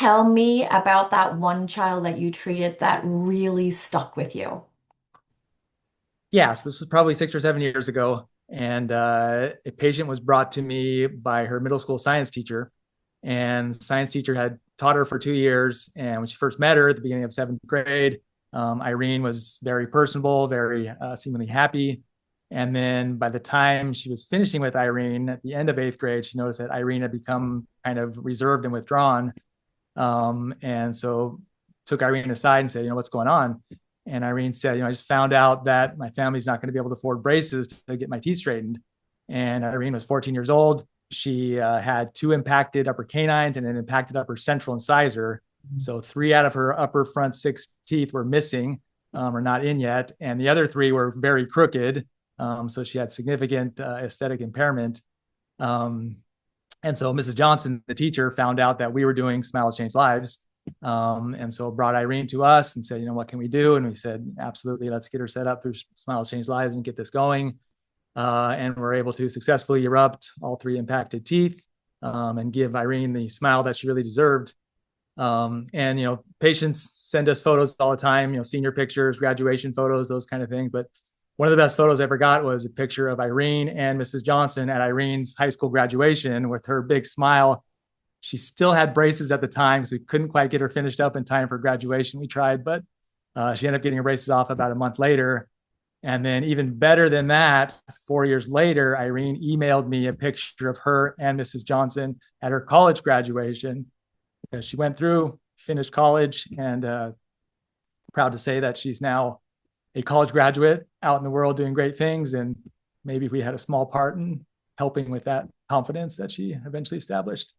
tell me about that one child that you treated that really stuck with you? Yes, this was probably 6 or 7 years ago. And a patient was brought to me by her middle school science teacher. And the science teacher had taught her for 2 years. And when she first met her at the beginning of seventh grade, Irene was very personable, very seemingly happy. And then by the time she was finishing with Irene at the end of eighth grade, she noticed that Irene had become kind of reserved and withdrawn. And so took Irene aside and said, what's going on? And Irene said, I just found out that my family's not going to be able to afford braces to get my teeth straightened. And Irene was 14 years old. She had two impacted upper canines and an impacted upper central incisor. So three out of her upper front six teeth were missing or not in yet. And the other three were very crooked. So she had significant aesthetic impairment. Um, and so Mrs. Johnson, the teacher, found out that we were doing Smiles Change Lives. And so brought Irene to us and said, what can we do? And we said, absolutely, let's get her set up through Smiles Change Lives and get this going. And we're able to successfully erupt all three impacted teeth and give Irene the smile that she really deserved. And patients send us photos all the time, senior pictures, graduation photos, those kind of things. But one of the best photos I ever got was a picture of Irene and Mrs. Johnson at Irene's high school graduation with her big smile. She still had braces at the time, so we couldn't quite get her finished up in time for graduation. We tried, but she ended up getting her braces off about a month later. And then even better than that, 4 years later, Irene emailed me a picture of her and Mrs. Johnson at her college graduation. Because she went through, finished college, and proud to say that she's now a college graduate out in the world doing great things. And maybe we had a small part in helping with that confidence that she eventually established.